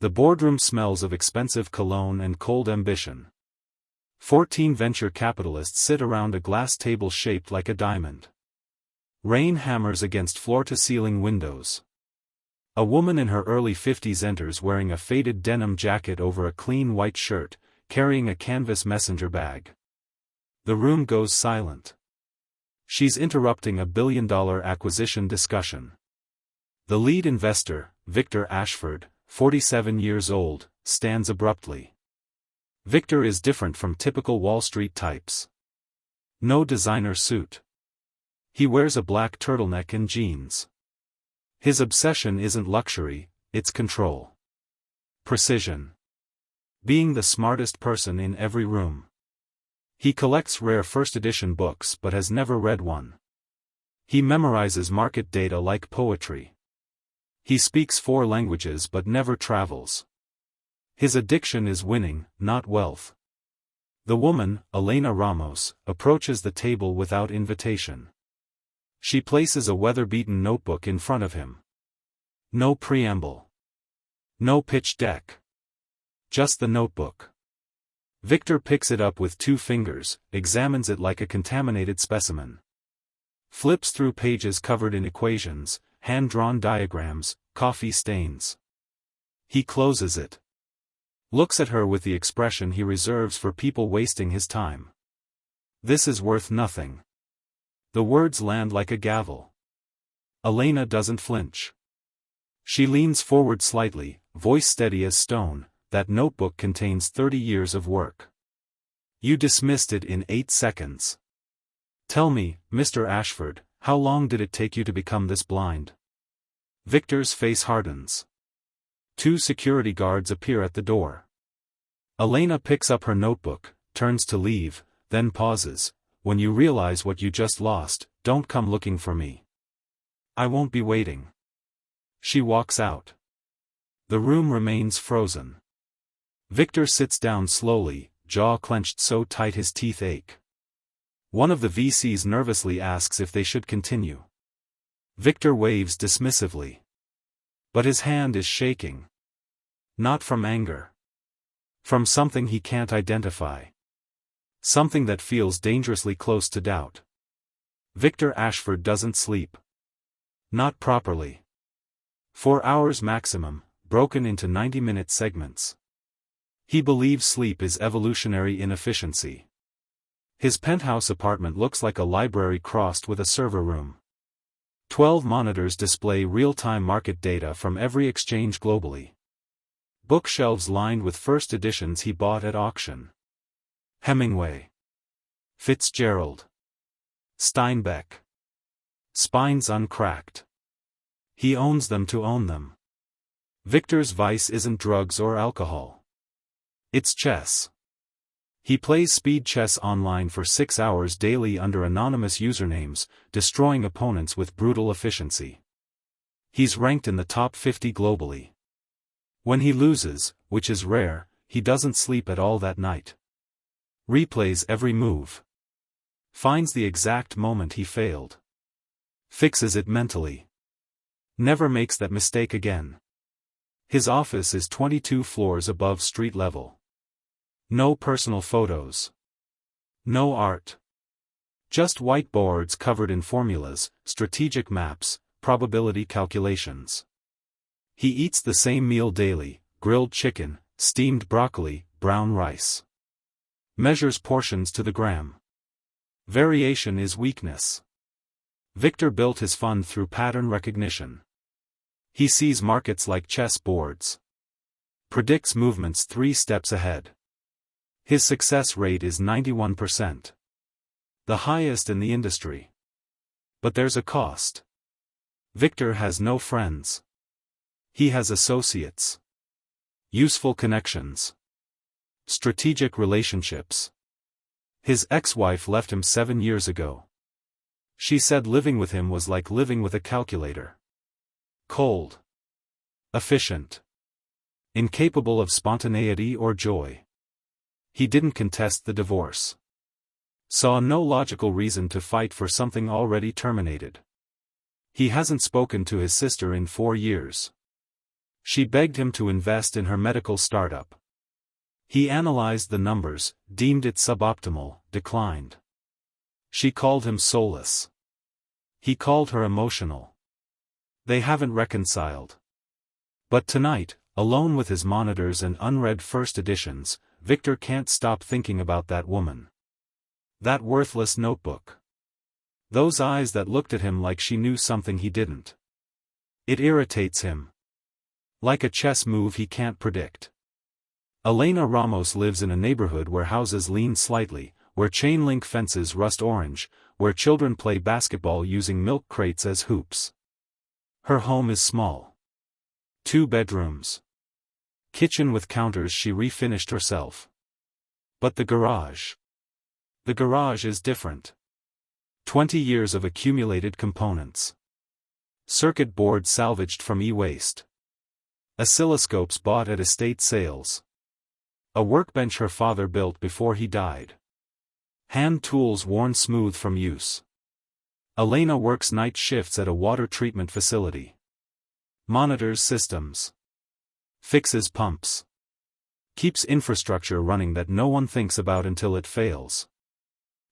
The boardroom smells of expensive cologne and cold ambition. 14 venture capitalists sit around a glass table shaped like a diamond. Rain hammers against floor-to-ceiling windows. A woman in her early 50s enters wearing a faded denim jacket over a clean white shirt, carrying a canvas messenger bag. The room goes silent. She's interrupting a billion-dollar acquisition discussion. The lead investor, Victor Ashford, 47 years old, stands abruptly. Victor is different from typical Wall Street types. No designer suit. He wears a black turtleneck and jeans. His obsession isn't luxury, it's control. Precision. Being the smartest person in every room. He collects rare first-edition books but has never read one. He memorizes market data like poetry. He speaks 4 languages but never travels. His addiction is winning, not wealth. The woman, Elena Ramos, approaches the table without invitation. She places a weather-beaten notebook in front of him. No preamble. No pitch deck. Just the notebook. Victor picks it up with 2 fingers, examines it like a contaminated specimen. Flips through pages covered in equations, hand-drawn diagrams, coffee stains. He closes it. Looks at her with the expression he reserves for people wasting his time. This is worth nothing. The words land like a gavel. Elena doesn't flinch. She leans forward slightly, voice steady as stone. That notebook contains 30 years of work. You dismissed it in 8 seconds. Tell me, Mr. Ashford, how long did it take you to become this blind? Victor's face hardens. 2 security guards appear at the door. Elena picks up her notebook, turns to leave, then pauses. When you realize what you just lost, don't come looking for me. I won't be waiting. She walks out. The room remains frozen. Victor sits down slowly, jaw clenched so tight his teeth ache. One of the VCs nervously asks if they should continue. Victor waves dismissively. But his hand is shaking. Not from anger. From something he can't identify. Something that feels dangerously close to doubt. Victor Ashford doesn't sleep. Not properly. 4 hours maximum, broken into 90-minute segments. He believes sleep is evolutionary inefficiency. His penthouse apartment looks like a library crossed with a server room. 12 monitors display real-time market data from every exchange globally. Bookshelves lined with first editions he bought at auction. Hemingway. Fitzgerald. Steinbeck. Spines uncracked. He owns them to own them. Victor's vice isn't drugs or alcohol. It's chess. He plays speed chess online for 6 hours daily under anonymous usernames, destroying opponents with brutal efficiency. He's ranked in the top 50 globally. When he loses, which is rare, he doesn't sleep at all that night. Replays every move. Finds the exact moment he failed. Fixes it mentally. Never makes that mistake again. His office is 22 floors above street level. No personal photos. No art. Just whiteboards covered in formulas, strategic maps, probability calculations. He eats the same meal daily: grilled chicken, steamed broccoli, brown rice. Measures portions to the gram. Variation is weakness. Victor built his fund through pattern recognition. He sees markets like chess boards. Predicts movements 3 steps ahead. His success rate is 91%. The highest in the industry. But there's a cost. Victor has no friends. He has associates. Useful connections. Strategic relationships. His ex-wife left him 7 years ago. She said living with him was like living with a calculator. Cold. Efficient. Incapable of spontaneity or joy. He didn't contest the divorce. Saw no logical reason to fight for something already terminated. He hasn't spoken to his sister in 4 years. She begged him to invest in her medical startup. He analyzed the numbers, deemed it suboptimal, declined. She called him soulless. He called her emotional. They haven't reconciled. But tonight, alone with his monitors and unread first editions, Victor can't stop thinking about that woman. That worthless notebook. Those eyes that looked at him like she knew something he didn't. It irritates him. Like a chess move he can't predict. Elena Ramos lives in a neighborhood where houses lean slightly, where chain-link fences rust orange, where children play basketball using milk crates as hoops. Her home is small. 2 bedrooms. Kitchen with counters she refinished herself. But the garage. The garage is different. 20 years of accumulated components. Circuit board salvaged from e-waste. Oscilloscopes bought at estate sales. A workbench her father built before he died. Hand tools worn smooth from use. Elena works night shifts at a water treatment facility. Monitors systems. Fixes pumps. Keeps infrastructure running that no one thinks about until it fails.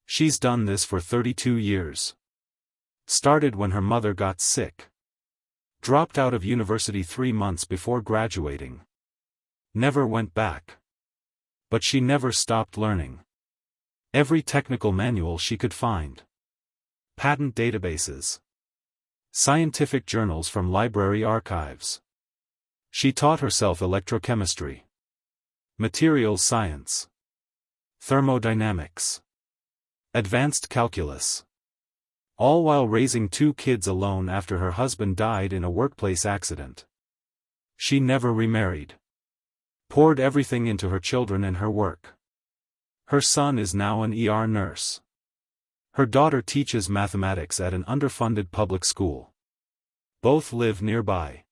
She's done this for 32 years. Started when her mother got sick. Dropped out of university 3 months before graduating. Never went back. But she never stopped learning. Every technical manual she could find. Patent databases. Scientific journals from library archives. She taught herself electrochemistry. Materials science. Thermodynamics. Advanced calculus. All while raising 2 kids alone after her husband died in a workplace accident. She never remarried. Poured everything into her children and her work. Her son is now an ER nurse. Her daughter teaches mathematics at an underfunded public school. Both live nearby.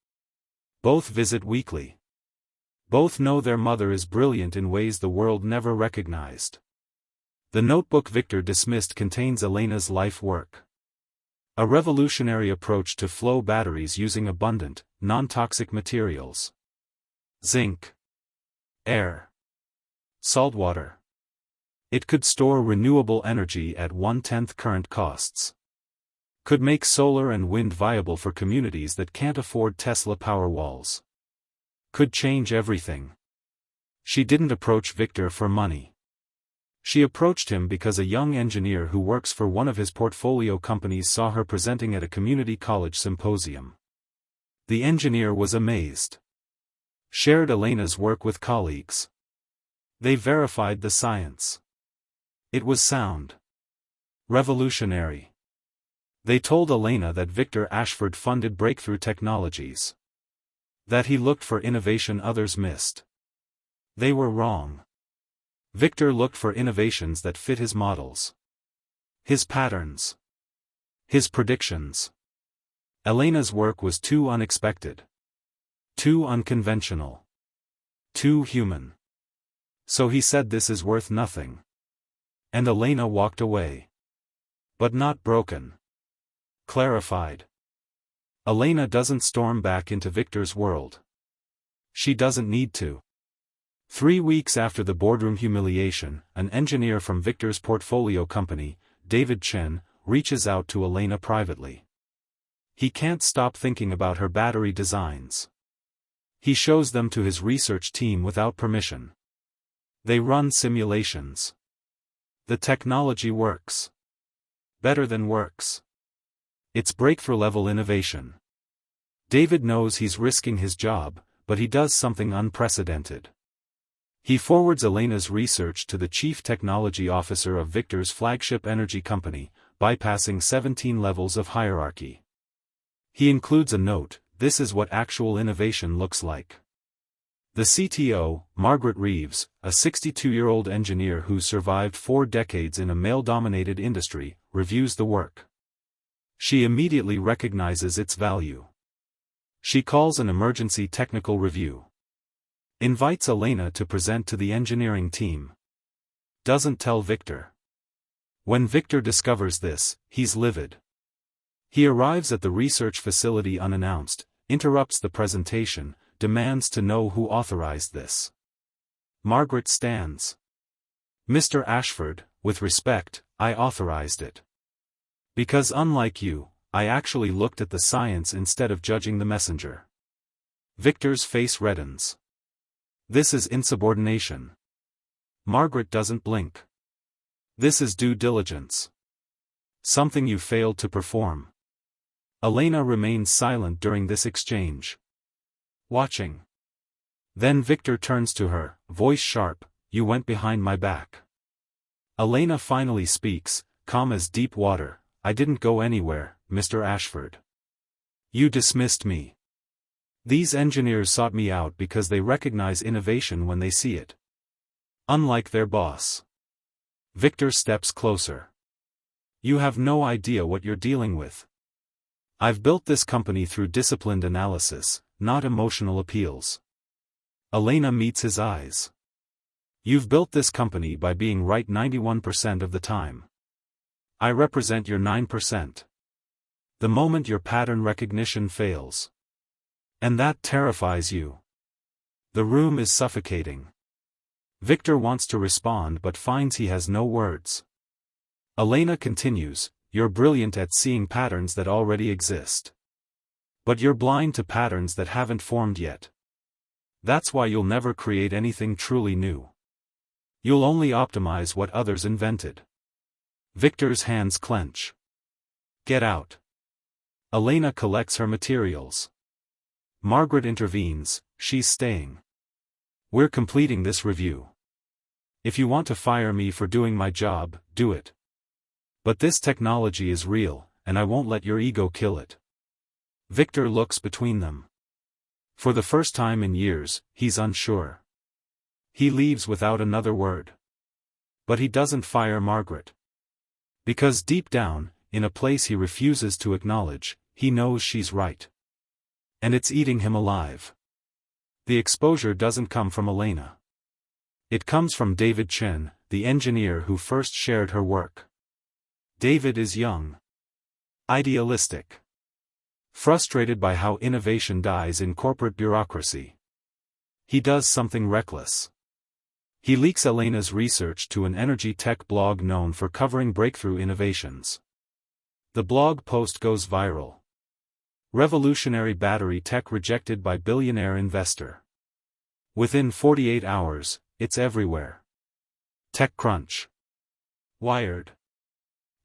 Both visit weekly. Both know their mother is brilliant in ways the world never recognized. The notebook Victor dismissed contains Elena's life work. A revolutionary approach to flow batteries using abundant, non-toxic materials. Zinc. Air. Saltwater. It could store renewable energy at 1/10 current costs. Could make solar and wind viable for communities that can't afford Tesla Powerwalls. Could change everything. She didn't approach Victor for money. She approached him because a young engineer who works for one of his portfolio companies saw her presenting at a community college symposium. The engineer was amazed. Shared Elena's work with colleagues. They verified the science. It was sound. Revolutionary. They told Elena that Victor Ashford funded breakthrough technologies. That he looked for innovation others missed. They were wrong. Victor looked for innovations that fit his models. His patterns. His predictions. Elena's work was too unexpected. Too unconventional. Too human. So he said this is worth nothing. And Elena walked away. But not broken. Clarified. Elena doesn't storm back into Victor's world. She doesn't need to. 3 weeks after the boardroom humiliation, an engineer from Victor's portfolio company, David Chen, reaches out to Elena privately. He can't stop thinking about her battery designs. He shows them to his research team without permission. They run simulations. The technology works. Better than works. It's breakthrough-level innovation. David knows he's risking his job, but he does something unprecedented. He forwards Elena's research to the chief technology officer of Victor's flagship energy company, bypassing 17 levels of hierarchy. He includes a note, "This is what actual innovation looks like." The CTO, Margaret Reeves, a 62-year-old engineer who survived 4 decades in a male-dominated industry, reviews the work. She immediately recognizes its value. She calls an emergency technical review. Invites Elena to present to the engineering team. Doesn't tell Victor. When Victor discovers this, he's livid. He arrives at the research facility unannounced, interrupts the presentation, demands to know who authorized this. Margaret stands. Mr. Ashford, with respect, I authorized it. Because unlike you, I actually looked at the science instead of judging the messenger. Victor's face reddens. This is insubordination. Margaret doesn't blink. This is due diligence. Something you failed to perform. Elena remains silent during this exchange. Watching. Then Victor turns to her, voice sharp, you went behind my back. Elena finally speaks, calm as deep water, I didn't go anywhere, Mr. Ashford. You dismissed me. These engineers sought me out because they recognize innovation when they see it. Unlike their boss. Victor steps closer. You have no idea what you're dealing with. I've built this company through disciplined analysis, not emotional appeals. Elena meets his eyes. You've built this company by being right 91% of the time. I represent your 9%. The moment your pattern recognition fails. And that terrifies you. The room is suffocating. Victor wants to respond but finds he has no words. Elena continues, you're brilliant at seeing patterns that already exist. But you're blind to patterns that haven't formed yet. That's why you'll never create anything truly new. You'll only optimize what others invented. Victor's hands clench. Get out. Elena collects her materials. Margaret intervenes, she's staying. We're completing this review. If you want to fire me for doing my job, do it. But this technology is real, and I won't let your ego kill it. Victor looks between them. For the first time in years, he's unsure. He leaves without another word. But he doesn't fire Margaret. Because deep down, in a place he refuses to acknowledge, he knows she's right. And it's eating him alive. The exposure doesn't come from Elena. It comes from David Chen, the engineer who first shared her work. David is young. Idealistic. Frustrated by how innovation dies in corporate bureaucracy. He does something reckless. He leaks Elena's research to an energy tech blog known for covering breakthrough innovations. The blog post goes viral. Revolutionary battery tech rejected by billionaire investor. Within 48 hours, it's everywhere. TechCrunch. Wired.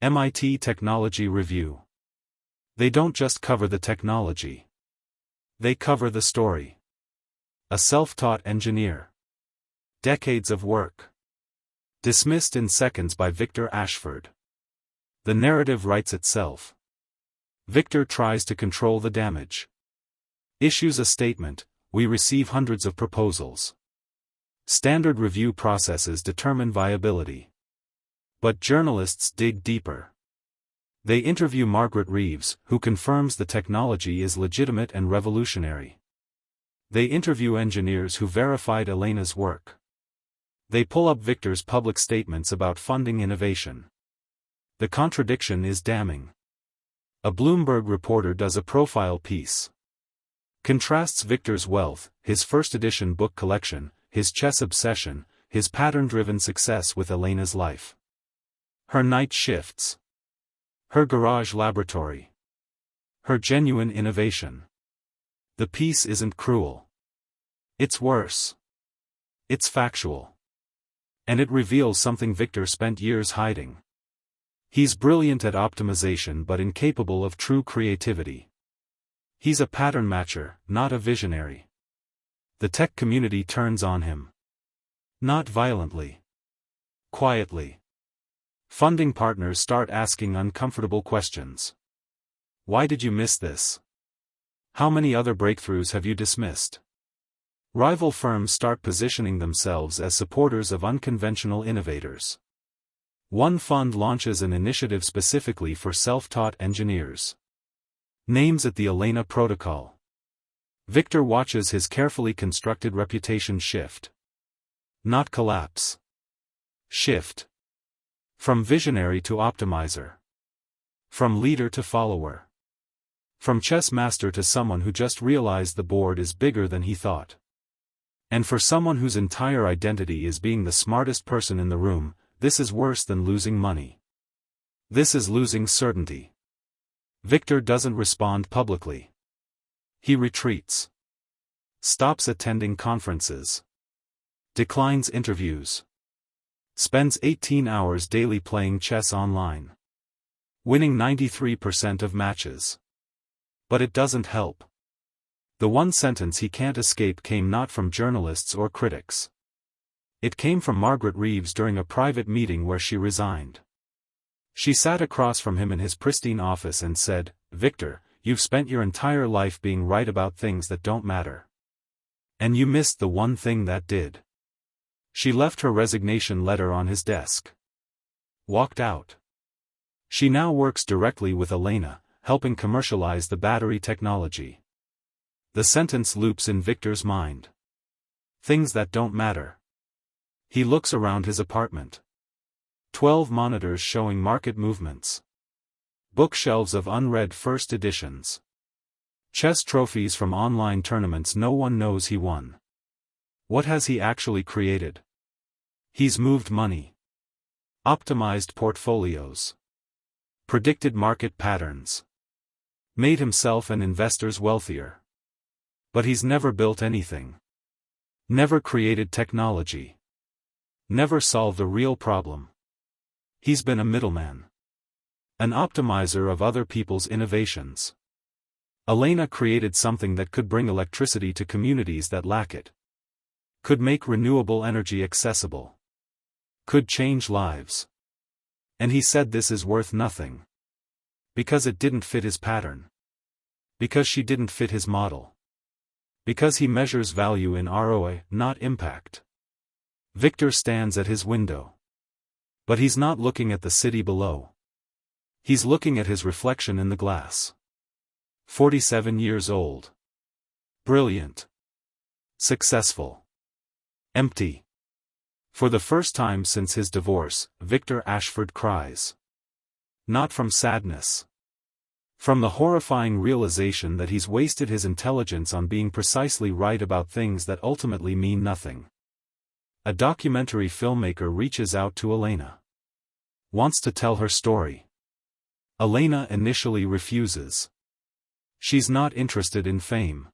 MIT Technology Review. They don't just cover the technology. They cover the story. A self-taught engineer. Decades of work. Dismissed in seconds by Victor Ashford. The narrative writes itself. Victor tries to control the damage. Issues a statement, we receive hundreds of proposals. Standard review processes determine viability. But journalists dig deeper. They interview Margaret Reeves, who confirms the technology is legitimate and revolutionary. They interview engineers who verified Elena's work. They pull up Victor's public statements about funding innovation. The contradiction is damning. A Bloomberg reporter does a profile piece. Contrasts Victor's wealth, his first edition book collection, his chess obsession, his pattern-driven success with Elena's life. Her night shifts. Her garage laboratory. Her genuine innovation. The piece isn't cruel. It's worse. It's factual. And it reveals something Victor spent years hiding. He's brilliant at optimization but incapable of true creativity. He's a pattern matcher, not a visionary. The tech community turns on him. Not violently. Quietly. Funding partners start asking uncomfortable questions. Why did you miss this? How many other breakthroughs have you dismissed? Rival firms start positioning themselves as supporters of unconventional innovators. One fund launches an initiative specifically for self-taught engineers. Names it the Elena Protocol. Victor watches his carefully constructed reputation shift. Not collapse. Shift. From visionary to optimizer. From leader to follower. From chess master to someone who just realized the board is bigger than he thought. And for someone whose entire identity is being the smartest person in the room, this is worse than losing money. This is losing certainty. Victor doesn't respond publicly. He retreats. Stops attending conferences. Declines interviews. Spends 18 hours daily playing chess online. Winning 93% of matches. But it doesn't help. The one sentence he can't escape came not from journalists or critics. It came from Margaret Reeves during a private meeting where she resigned. She sat across from him in his pristine office and said, "Victor, you've spent your entire life being right about things that don't matter. And you missed the one thing that did." She left her resignation letter on his desk. Walked out. She now works directly with Elena, helping commercialize the battery technology. The sentence loops in Victor's mind. Things that don't matter. He looks around his apartment. 12 monitors showing market movements. Bookshelves of unread first editions. Chess trophies from online tournaments no one knows he won. What has he actually created? He's moved money. Optimized portfolios. Predicted market patterns. Made himself and investors wealthier. But he's never built anything. Never created technology. Never solved a real problem. He's been a middleman. An optimizer of other people's innovations. Elena created something that could bring electricity to communities that lack it. Could make renewable energy accessible. Could change lives. And he said this is worth nothing. Because it didn't fit his pattern. Because she didn't fit his model. Because he measures value in ROI, not impact. Victor stands at his window. But he's not looking at the city below. He's looking at his reflection in the glass. 47 years old. Brilliant. Successful. Empty. For the first time since his divorce, Victor Ashford cries. Not from sadness. From the horrifying realization that he's wasted his intelligence on being precisely right about things that ultimately mean nothing. A documentary filmmaker reaches out to Elena. Wants to tell her story. Elena initially refuses. She's not interested in fame.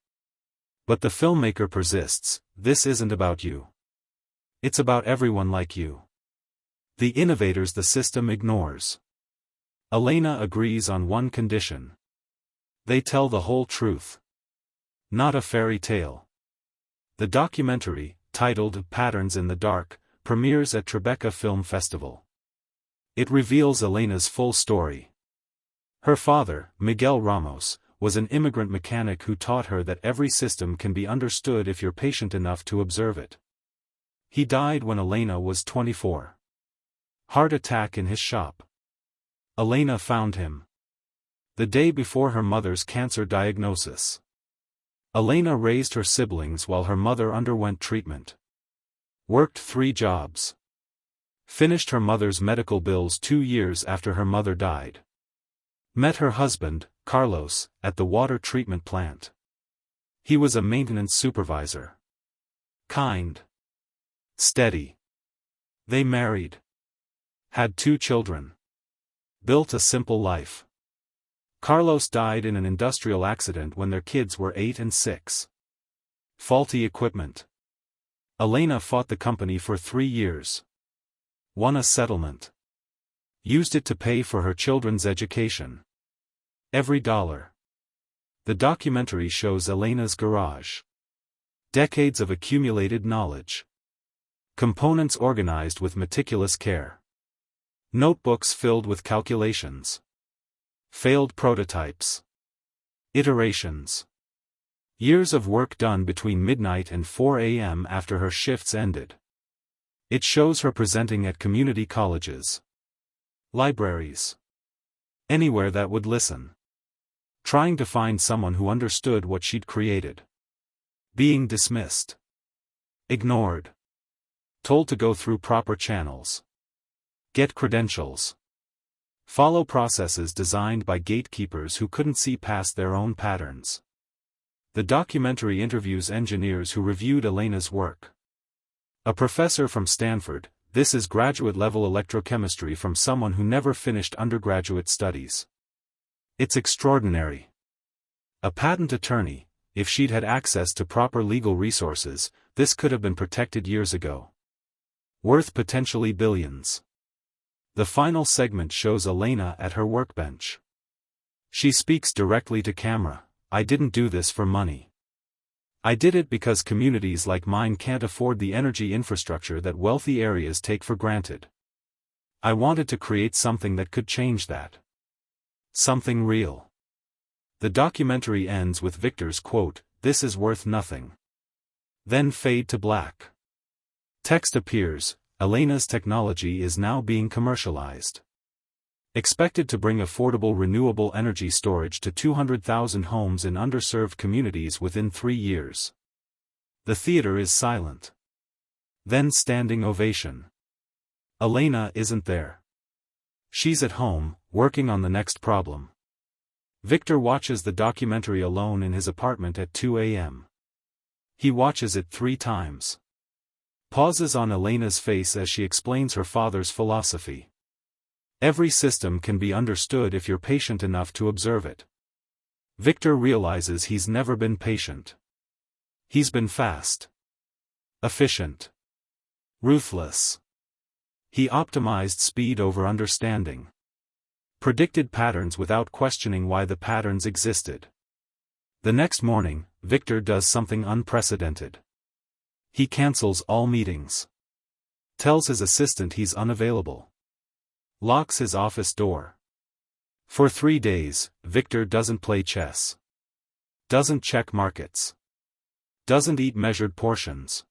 But the filmmaker persists, "This isn't about you. It's about everyone like you. The innovators the system ignores." Elena agrees on one condition. They tell the whole truth. Not a fairy tale. The documentary, titled Patterns in the Dark, premieres at Tribeca Film Festival. It reveals Elena's full story. Her father, Miguel Ramos, was an immigrant mechanic who taught her that every system can be understood if you're patient enough to observe it. He died when Elena was 24. Heart attack in his shop. Elena found him. The day before her mother's cancer diagnosis. Elena raised her siblings while her mother underwent treatment. Worked 3 jobs. Finished her mother's medical bills 2 years after her mother died. Met her husband, Carlos, at the water treatment plant. He was a maintenance supervisor. Kind. Steady. They married. Had 2 children. Built a simple life. Carlos died in an industrial accident when their kids were 8 and 6. Faulty equipment. Elena fought the company for 3 years. Won a settlement. Used it to pay for her children's education. Every dollar. The documentary shows Elena's garage. Decades of accumulated knowledge. Components organized with meticulous care. Notebooks filled with calculations. Failed prototypes. Iterations. Years of work done between midnight and 4 a.m. after her shifts ended. It shows her presenting at community colleges. Libraries. Anywhere that would listen. Trying to find someone who understood what she'd created. Being dismissed. Ignored. Told to go through proper channels. Get credentials. Follow processes designed by gatekeepers who couldn't see past their own patterns. The documentary interviews engineers who reviewed Elena's work. A professor from Stanford, this is graduate-level electrochemistry from someone who never finished undergraduate studies. It's extraordinary. A patent attorney, if she'd had access to proper legal resources, this could have been protected years ago. Worth potentially billions. The final segment shows Elena at her workbench. She speaks directly to camera. I didn't do this for money. I did it because communities like mine can't afford the energy infrastructure that wealthy areas take for granted. I wanted to create something that could change that. Something real. The documentary ends with Victor's quote, "This is worth nothing." Then fade to black. Text appears, Elena's technology is now being commercialized. Expected to bring affordable renewable energy storage to 200,000 homes in underserved communities within 3 years. The theater is silent. Then standing ovation. Elena isn't there. She's at home, working on the next problem. Victor watches the documentary alone in his apartment at 2 a.m. He watches it 3 times. Pauses on Elena's face as she explains her father's philosophy. Every system can be understood if you're patient enough to observe it. Victor realizes he's never been patient. He's been fast. Efficient. Ruthless. He optimized speed over understanding. Predicted patterns without questioning why the patterns existed. The next morning, Victor does something unprecedented. He cancels all meetings. Tells his assistant he's unavailable. Locks his office door. For 3 days, Victor doesn't play chess. Doesn't check markets. Doesn't eat measured portions.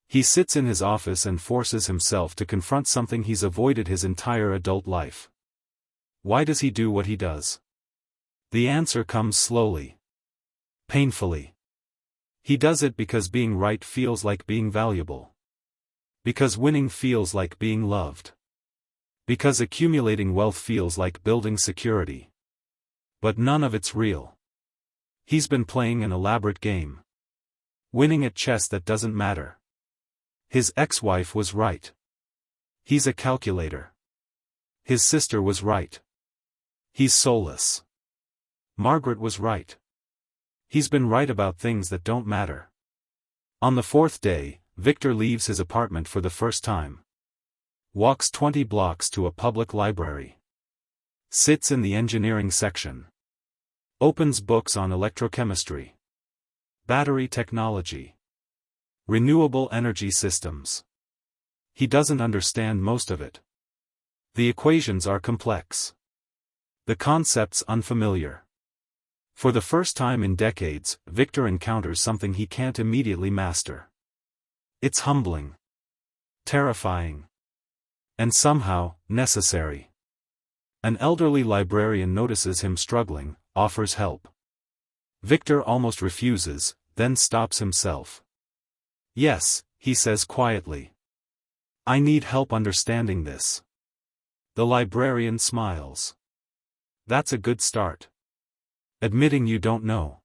He sits in his office and forces himself to confront something he's avoided his entire adult life. Why does he do what he does? The answer comes slowly. Painfully. He does it because being right feels like being valuable. Because winning feels like being loved. Because accumulating wealth feels like building security. But none of it's real. He's been playing an elaborate game. Winning at chess that doesn't matter. His ex-wife was right. He's a calculator. His sister was right. He's soulless. Margaret was right. He's been right about things that don't matter. On the 4th day, Victor leaves his apartment for the first time. Walks 20 blocks to a public library. Sits in the engineering section. Opens books on electrochemistry. Battery technology. Renewable energy systems. He doesn't understand most of it. The equations are complex. The concepts unfamiliar. For the first time in decades, Victor encounters something he can't immediately master. It's humbling. Terrifying. And somehow, necessary. An elderly librarian notices him struggling, offers help. Victor almost refuses, then stops himself. Yes, he says quietly. I need help understanding this. The librarian smiles. That's a good start. Admitting you don't know.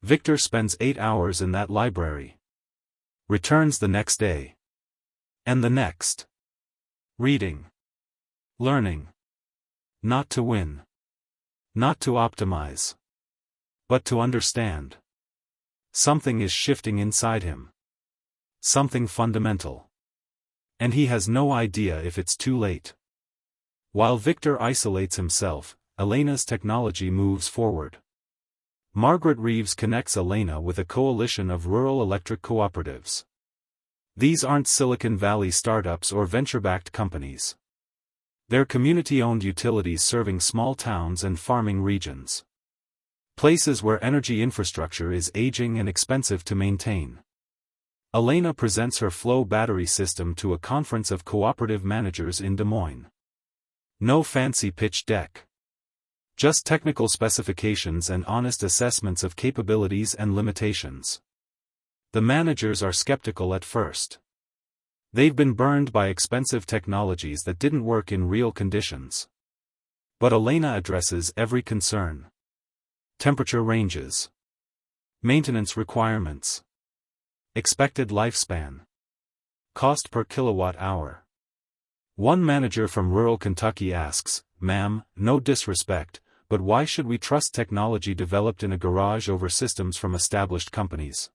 Victor spends 8 hours in that library. Returns the next day. And the next. Reading. Learning. Not to win. Not to optimize. But to understand. Something is shifting inside him. Something fundamental. And he has no idea if it's too late. While Victor isolates himself, Elena's technology moves forward. Margaret Reeves connects Elena with a coalition of rural electric cooperatives. These aren't Silicon Valley startups or venture-backed companies. They're community-owned utilities serving small towns and farming regions. Places where energy infrastructure is aging and expensive to maintain. Elena presents her Flow battery system to a conference of cooperative managers in Des Moines. No fancy pitch deck. Just technical specifications and honest assessments of capabilities and limitations. The managers are skeptical at first. They've been burned by expensive technologies that didn't work in real conditions. But Elena addresses every concern. Temperature ranges. Maintenance requirements. Expected lifespan. Cost per kilowatt hour. One manager from rural Kentucky asks, "Ma'am, no disrespect, but why should we trust technology developed in a garage over systems from established companies?"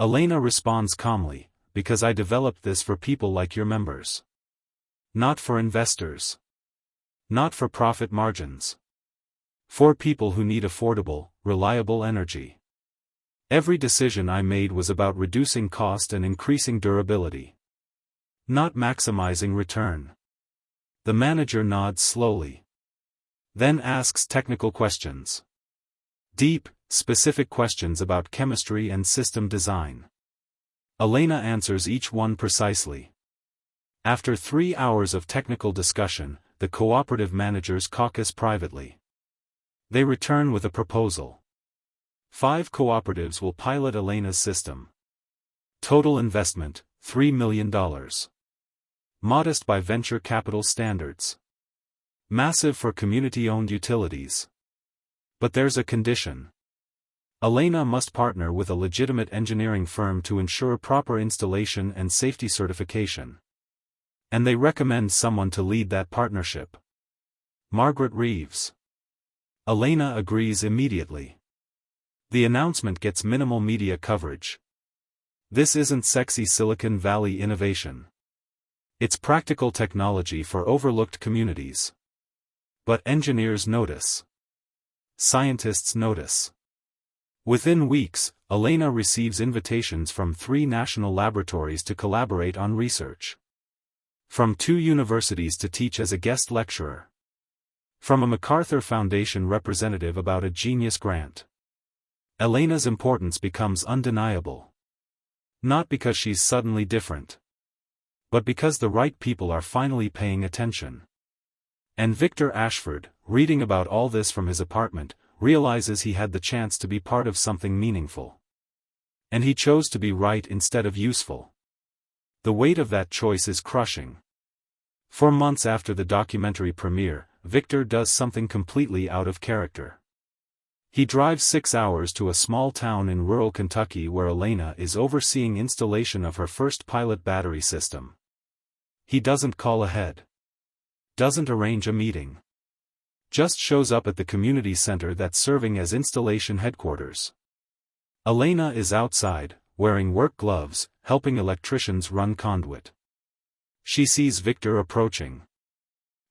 Elena responds calmly, "Because I developed this for people like your members. Not for investors. Not for profit margins. For people who need affordable, reliable energy. Every decision I made was about reducing cost and increasing durability. Not maximizing return." The manager nods slowly. Then asks technical questions. Deep, specific questions about chemistry and system design. Elena answers each one precisely. After 3 hours of technical discussion, the cooperative managers caucus privately. They return with a proposal. 5 cooperatives will pilot Elena's system. Total investment, $3 million. Modest by venture capital standards. Massive for community-owned utilities. But there's a condition. Elena must partner with a legitimate engineering firm to ensure proper installation and safety certification. And they recommend someone to lead that partnership. Margaret Reeves. Elena agrees immediately. The announcement gets minimal media coverage. This isn't sexy Silicon Valley innovation. It's practical technology for overlooked communities. But engineers notice. Scientists notice. Within weeks, Elena receives invitations from 3 national laboratories to collaborate on research. From 2 universities to teach as a guest lecturer. From a MacArthur Foundation representative about a genius grant. Elena's importance becomes undeniable. Not because she's suddenly different. But because the right people are finally paying attention. And Victor Ashford, reading about all this from his apartment, realizes he had the chance to be part of something meaningful. And he chose to be right instead of useful. The weight of that choice is crushing. 4 months after the documentary premiere, Victor does something completely out of character. He drives 6 hours to a small town in rural Kentucky where Elena is overseeing installation of her first pilot battery system. He doesn't call ahead. Doesn't arrange a meeting. Just shows up at the community center that's serving as installation headquarters. Elena is outside, wearing work gloves, helping electricians run conduit. She sees Victor approaching.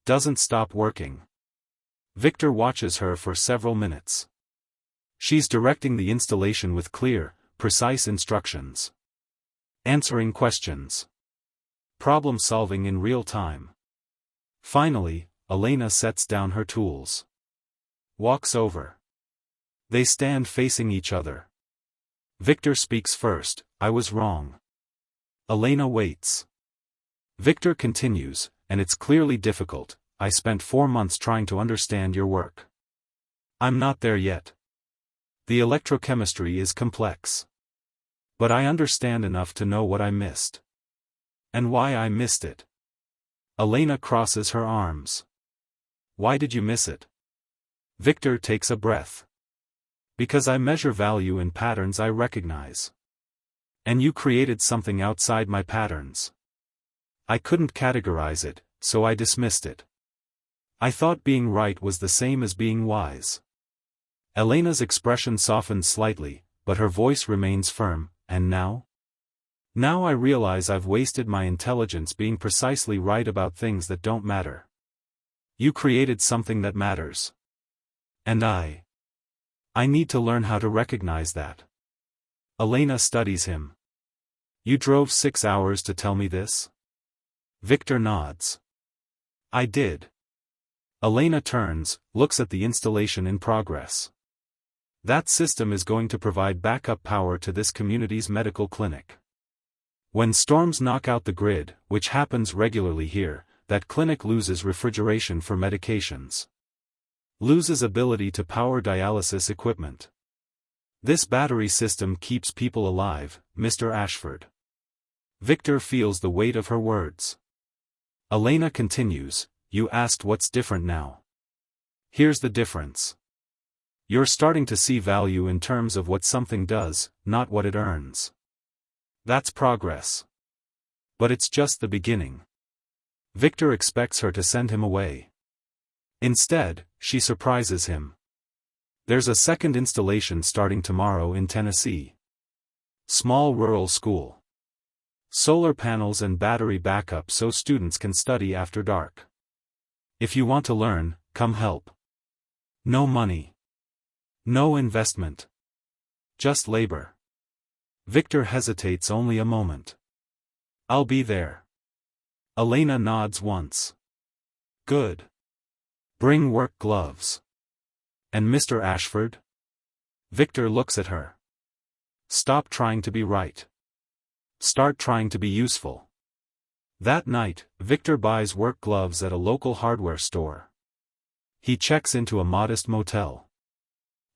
Doesn't stop working. Victor watches her for several minutes. She's directing the installation with clear, precise instructions. Answering questions. Problem solving in real time. Finally, Elena sets down her tools. Walks over. They stand facing each other. Victor speaks first, "I was wrong." Elena waits. Victor continues, "And it's clearly difficult. I spent 4 months trying to understand your work. I'm not there yet. The electrochemistry is complex. But I understand enough to know what I missed. And why I missed it." Elena crosses her arms. "Why did you miss it?" Victor takes a breath. "Because I measure value in patterns I recognize. And you created something outside my patterns. I couldn't categorize it, so I dismissed it. I thought being right was the same as being wise." Elena's expression softens slightly, but her voice remains firm. "And now? Now I realize I've wasted my intelligence being precisely right about things that don't matter. You created something that matters. And I need to learn how to recognize that." Elena studies him. "You drove 6 hours to tell me this?" Victor nods. "I did." Elena turns, looks at the installation in progress. That system is going to provide backup power to this community's medical clinic. When storms knock out the grid, which happens regularly here, that clinic loses refrigeration for medications. Loses ability to power dialysis equipment. This battery system keeps people alive, Mr. Ashford. Victor feels the weight of her words. Elena continues, "You asked what's different now. Here's the difference. You're starting to see value in terms of what something does, not what it earns. That's progress. But it's just the beginning. Victor expects her to send him away. Instead, she surprises him. There's a second installation starting tomorrow in Tennessee. Small rural school. Solar panels and battery backup so students can study after dark. If you want to learn, come help. No money. No investment. Just labor. Victor hesitates only a moment. I'll be there. Elena nods once. Good. Bring work gloves. And Mr. Ashford? Victor looks at her. Stop trying to be right. Start trying to be useful. That night, Victor buys work gloves at a local hardware store. He checks into a modest motel.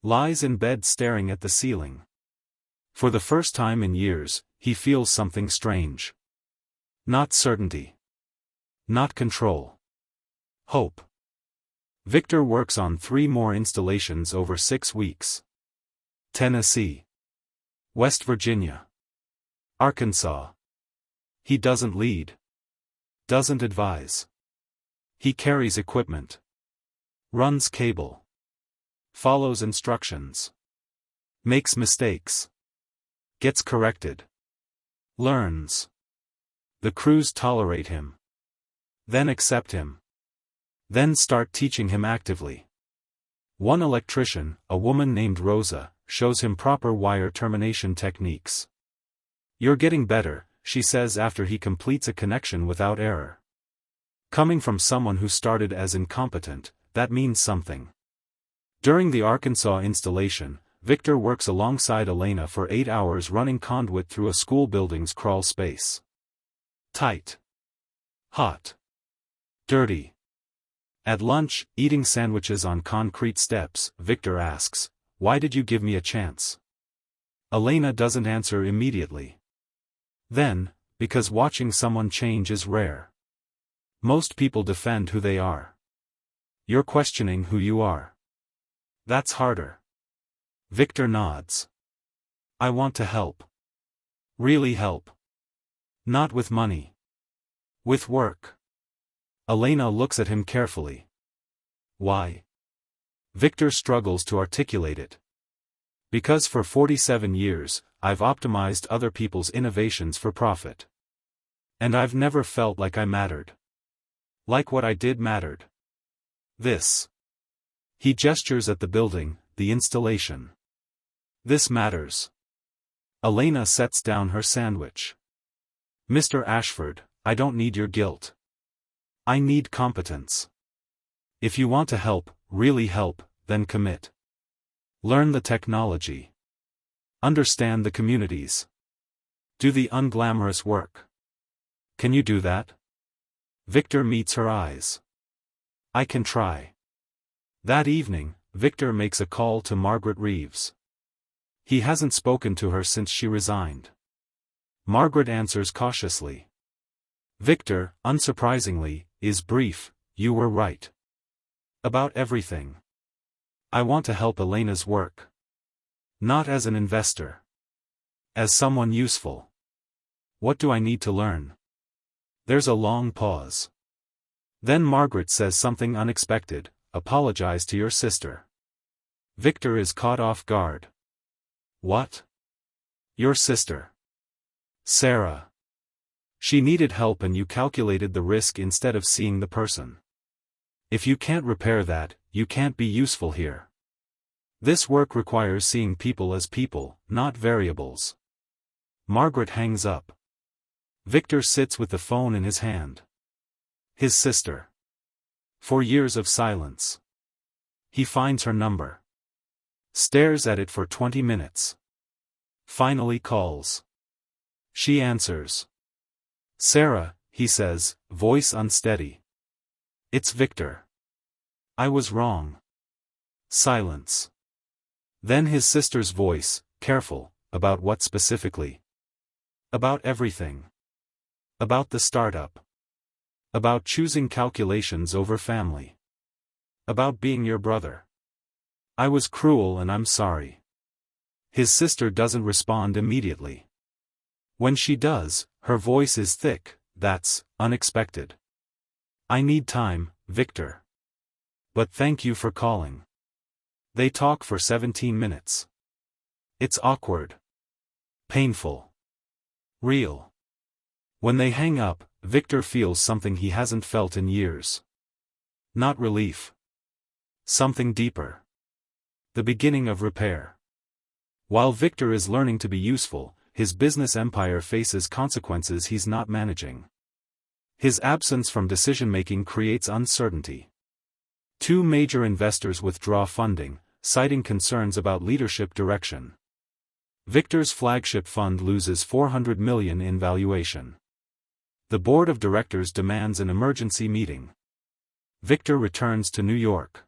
Lies in bed staring at the ceiling. For the first time in years, he feels something strange. Not certainty. Not control. Hope. Victor works on 3 more installations over 6 weeks. Tennessee. West Virginia. Arkansas. He doesn't lead. Doesn't advise. He carries equipment. Runs cable. Follows instructions. Makes mistakes. Gets corrected. Learns. The crews tolerate him. Then accept him. Then start teaching him actively. One electrician, a woman named Rosa, shows him proper wire termination techniques. You're getting better, she says after he completes a connection without error. Coming from someone who started as incompetent, that means something. During the Arkansas installation, Victor works alongside Elena for 8 hours running conduit through a school building's crawl space. Tight. Hot. Dirty. At lunch, eating sandwiches on concrete steps, Victor asks, "Why did you give me a chance?" Elena doesn't answer immediately. Then, because watching someone change is rare. Most people defend who they are. You're questioning who you are. That's harder. Victor nods. I want to help. Really help. Not with money. With work. Elena looks at him carefully. Why? Victor struggles to articulate it. Because for 47 years, I've optimized other people's innovations for profit. And I've never felt like I mattered. Like what I did mattered. This. He gestures at the building, the installation. This matters. Elena sets down her sandwich. Mr. Ashford, I don't need your guilt. I need competence. If you want to help, really help, then commit. Learn the technology. Understand the communities. Do the unglamorous work. Can you do that? Victor meets her eyes. I can try. That evening, Victor makes a call to Margaret Reeves. He hasn't spoken to her since she resigned. Margaret answers cautiously. Victor, unsurprisingly, is brief. You were right. About everything. I want to help Elena's work. Not as an investor. As someone useful. What do I need to learn? There's a long pause. Then Margaret says something unexpected. Apologize to your sister. Victor is caught off guard. What? Your sister. Sarah. She needed help and you calculated the risk instead of seeing the person. If you can't repair that, you can't be useful here. This work requires seeing people as people, not variables. Margaret hangs up. Victor sits with the phone in his hand. His sister. 4 years of silence. He finds her number. Stares at it for 20 minutes. Finally calls. She answers. Sarah, he says, voice unsteady. It's Victor. I was wrong. Silence. Then his sister's voice, careful, about what specifically? About everything. About the startup. About choosing calculations over family. About being your brother. I was cruel and I'm sorry. His sister doesn't respond immediately. When she does, her voice is thick. That's unexpected. I need time, Victor. But thank you for calling. They talk for 17 minutes. It's awkward. Painful. Real. When they hang up, Victor feels something he hasn't felt in years. Not relief. Something deeper. The beginning of repair. While Victor is learning to be useful, his business empire faces consequences he's not managing. His absence from decision-making creates uncertainty. 2 major investors withdraw funding, citing concerns about leadership direction. Victor's flagship fund loses $400 million in valuation. The board of directors demands an emergency meeting. Victor returns to New York.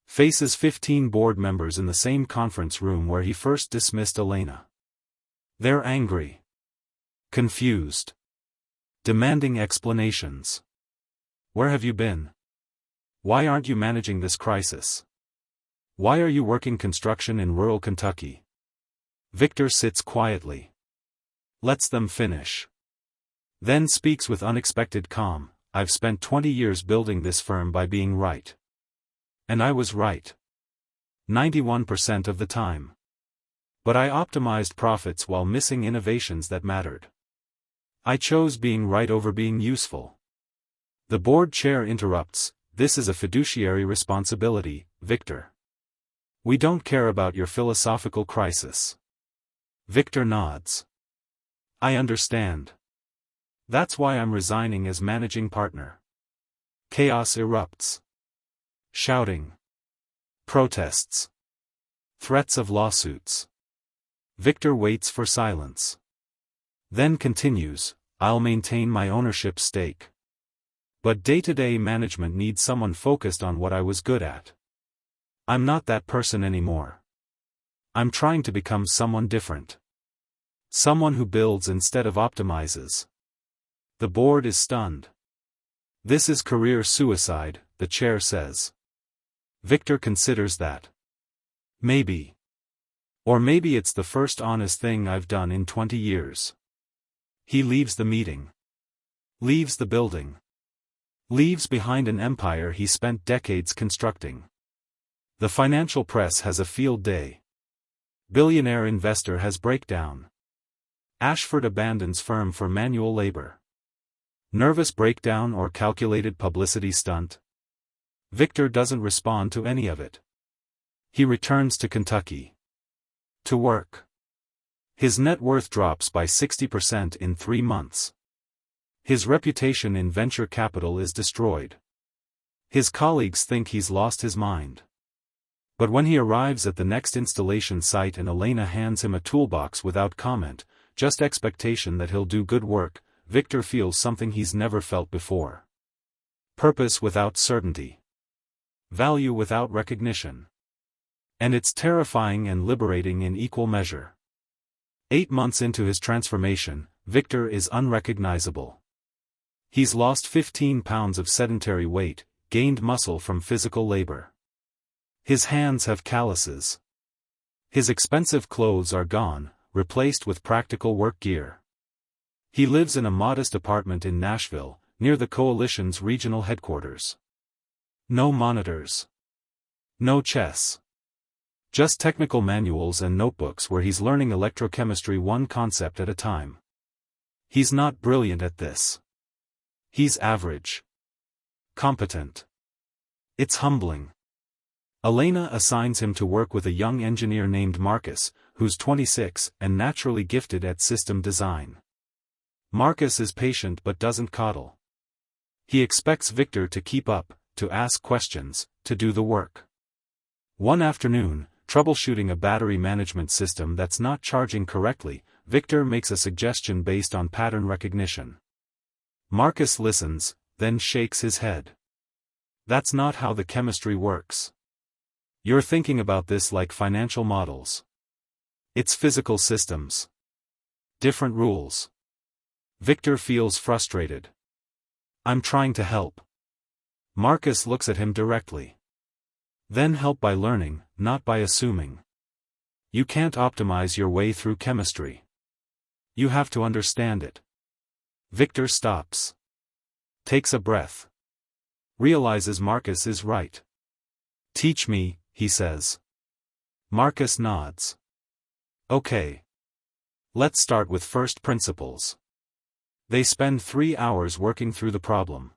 Faces 15 board members in the same conference room where he first dismissed Elena. They're angry. Confused. Demanding explanations. Where have you been? Why aren't you managing this crisis? Why are you working construction in rural Kentucky? Victor sits quietly. Lets them finish. Then speaks with unexpected calm. I've spent 20 years building this firm by being right. And I was right. 91% of the time. But I optimized profits while missing innovations that mattered. I chose being right over being useful. The board chair interrupts. This is a fiduciary responsibility, Victor. We don't care about your philosophical crisis. Victor nods. I understand. That's why I'm resigning as managing partner. Chaos erupts. Shouting. Protests. Threats of lawsuits. Victor waits for silence. Then continues, I'll maintain my ownership stake. But day-to-day management needs someone focused on what I was good at. I'm not that person anymore. I'm trying to become someone different. Someone who builds instead of optimizes. The board is stunned. This is career suicide, the chair says. Victor considers that. Maybe. Or maybe it's the first honest thing I've done in 20 years. He leaves the meeting. Leaves the building. Leaves behind an empire he spent decades constructing. The financial press has a field day. Billionaire investor has breakdown. Ashford abandons firm for manual labor. Nervous breakdown or calculated publicity stunt? Victor doesn't respond to any of it. He returns to Kentucky. To work. His net worth drops by 60% in 3 months. His reputation in venture capital is destroyed. His colleagues think he's lost his mind. But when he arrives at the next installation site and Elena hands him a toolbox without comment, just expectation that he'll do good work, Victor feels something he's never felt before. Purpose without certainty. Value without recognition. And it's terrifying and liberating in equal measure. 8 months into his transformation, Victor is unrecognizable. He's lost 15 pounds of sedentary weight, gained muscle from physical labor. His hands have calluses. His expensive clothes are gone, replaced with practical work gear. He lives in a modest apartment in Nashville, near the coalition's regional headquarters. No monitors. No chess. Just technical manuals and notebooks where he's learning electrochemistry one concept at a time. He's not brilliant at this. He's average. Competent. It's humbling. Elena assigns him to work with a young engineer named Marcus, who's 26 and naturally gifted at system design. Marcus is patient but doesn't coddle. He expects Victor to keep up, to ask questions, to do the work. One afternoon, troubleshooting a battery management system that's not charging correctly, Victor makes a suggestion based on pattern recognition. Marcus listens, then shakes his head. That's not how the chemistry works. You're thinking about this like financial models. It's physical systems. Different rules. Victor feels frustrated. I'm trying to help. Marcus looks at him directly. Then help by learning, not by assuming. You can't optimize your way through chemistry. You have to understand it. Victor stops. Takes a breath. Realizes Marcus is right. Teach me, he says. Marcus nods. Okay. Let's start with first principles. They spend 3 hours working through the problem.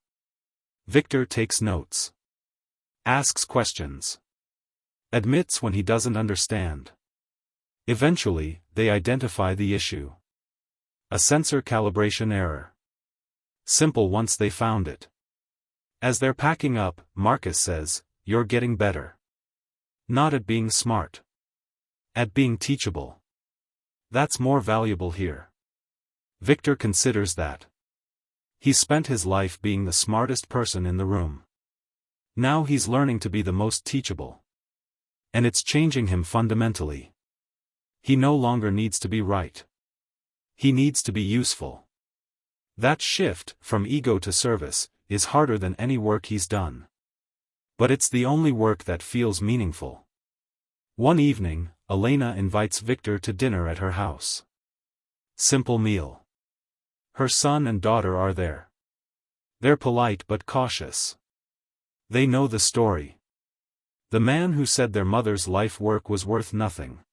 Victor takes notes. Asks questions. Admits when he doesn't understand. Eventually, they identify the issue. A sensor calibration error. Simple once they found it. As they're packing up, Marcus says, "You're getting better. Not at being smart. At being teachable. That's more valuable here." Victor considers that. He spent his life being the smartest person in the room. Now he's learning to be the most teachable. And it's changing him fundamentally. He no longer needs to be right. He needs to be useful. That shift, from ego to service, is harder than any work he's done. But it's the only work that feels meaningful. One evening, Elena invites Victor to dinner at her house. Simple meal. Her son and daughter are there. They're polite but cautious. They know the story. The man who said their mother's life work was worth nothing.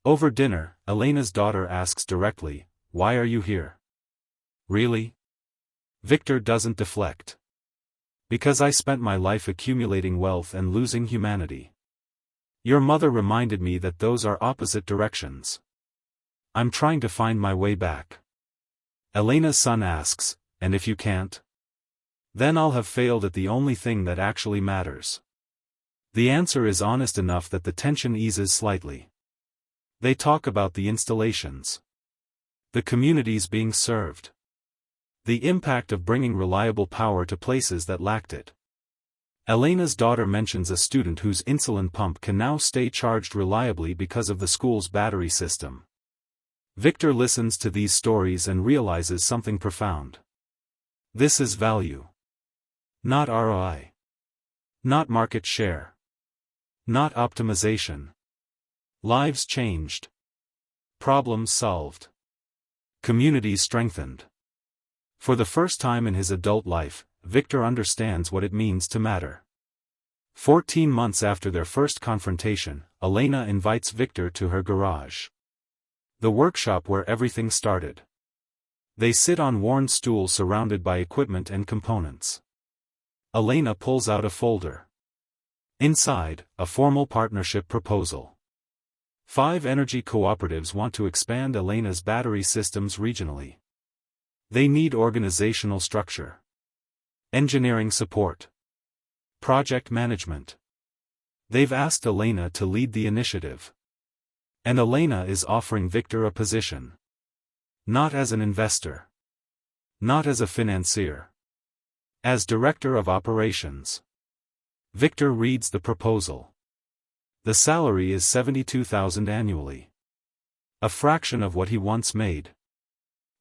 Over dinner, Elena's daughter asks directly, "Why are you here?" "Really?" Victor doesn't deflect. "Because I spent my life accumulating wealth and losing humanity. Your mother reminded me that those are opposite directions. I'm trying to find my way back." Elena's son asks, "And if you can't? Then I'll have failed at the only thing that actually matters." The answer is honest enough that the tension eases slightly. They talk about the installations. The communities being served. The impact of bringing reliable power to places that lacked it. Elena's daughter mentions a student whose insulin pump can now stay charged reliably because of the school's battery system. Victor listens to these stories and realizes something profound. This is value. Not ROI. Not market share. Not optimization. Lives changed. Problems solved. Communities strengthened. For the first time in his adult life, Victor understands what it means to matter. 14 months after their first confrontation, Elena invites Victor to her garage. The workshop where everything started. They sit on worn stools surrounded by equipment and components. Elena pulls out a folder. Inside, a formal partnership proposal. 5 energy cooperatives want to expand Elena's battery systems regionally. They need organizational structure. Engineering support. Project management. They've asked Elena to lead the initiative. And Elena is offering Victor a position. Not as an investor. Not as a financier. As director of operations. Victor reads the proposal. The salary is $72,000 annually. A fraction of what he once made.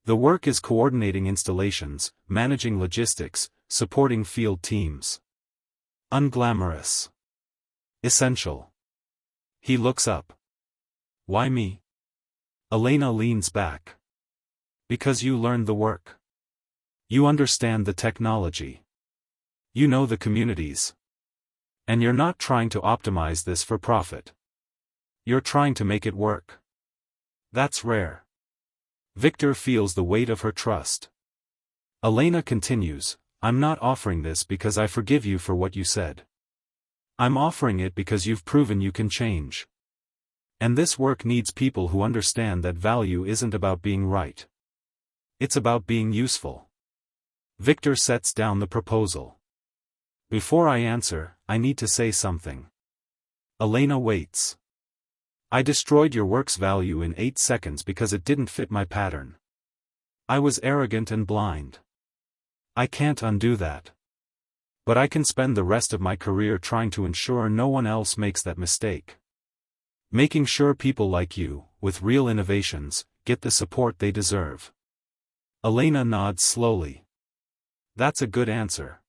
The work is coordinating installations, managing logistics, supporting field teams. Unglamorous. Essential. He looks up. Why me? Elena leans back. Because you learned the work. You understand the technology. You know the communities. And you're not trying to optimize this for profit. You're trying to make it work. That's rare. Victor feels the weight of her trust. Elena continues, "I'm not offering this because I forgive you for what you said. I'm offering it because you've proven you can change. And this work needs people who understand that value isn't about being right. It's about being useful." Victor sets down the proposal. "Before I answer, I need to say something." Elena waits. "I destroyed your work's value in 8 seconds because it didn't fit my pattern. I was arrogant and blind. I can't undo that. But I can spend the rest of my career trying to ensure no one else makes that mistake. Making sure people like you, with real innovations, get the support they deserve." Elena nods slowly. "That's a good answer."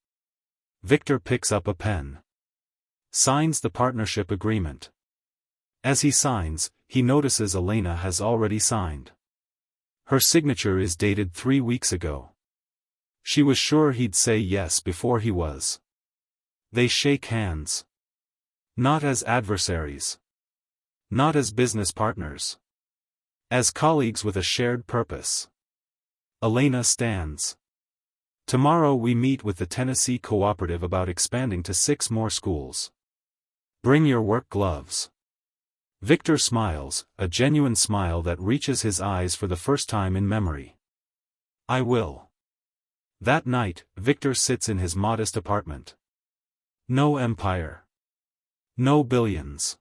Victor picks up a pen. Signs the partnership agreement. As he signs, he notices Elena has already signed. Her signature is dated 3 weeks ago. She was sure he'd say yes before he was. They shake hands. Not as adversaries. Not as business partners. As colleagues with a shared purpose. Elena stands. Tomorrow we meet with the Tennessee Cooperative about expanding to 6 more schools. Bring your work gloves. Victor smiles, a genuine smile that reaches his eyes for the first time in memory. I will. That night, Victor sits in his modest apartment. No empire. No billions.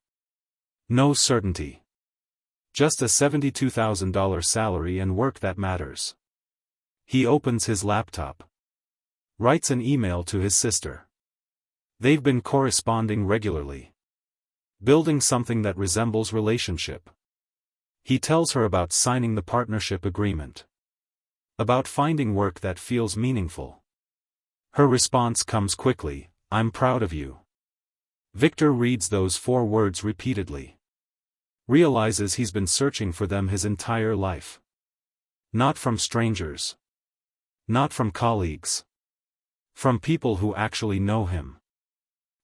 No certainty. Just a $72,000 salary and work that matters. He opens his laptop. Writes an email to his sister. They've been corresponding regularly. Building something that resembles relationship. He tells her about signing the partnership agreement. About finding work that feels meaningful. Her response comes quickly, I'm proud of you. Victor reads those 4 words repeatedly. Realizes he's been searching for them his entire life. Not from strangers. Not from colleagues. From people who actually know him.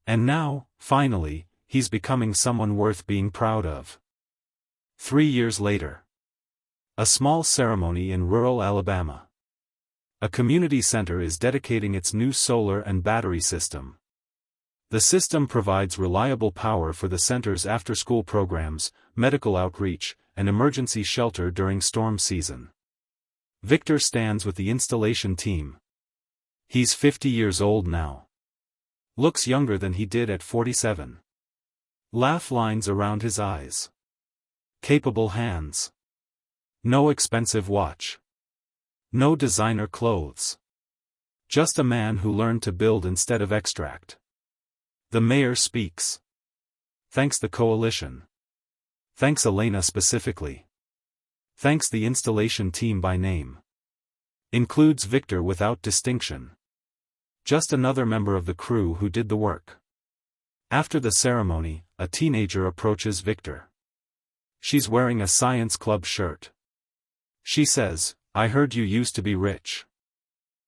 And now, finally, he's becoming someone worth being proud of. 3 years later. A small ceremony in rural Alabama. A community center is dedicating its new solar and battery system. The system provides reliable power for the center's after-school programs, medical outreach, and emergency shelter during storm season. Victor stands with the installation team. He's 50 years old now. Looks younger than he did at 47. Laugh lines around his eyes. Capable hands. No expensive watch. No designer clothes. Just a man who learned to build instead of extract. The mayor speaks. Thanks the coalition. Thanks Elena specifically. Thanks the installation team by name. Includes Victor without distinction. Just another member of the crew who did the work. After the ceremony, a teenager approaches Victor. She's wearing a science club shirt. She says, I heard you used to be rich.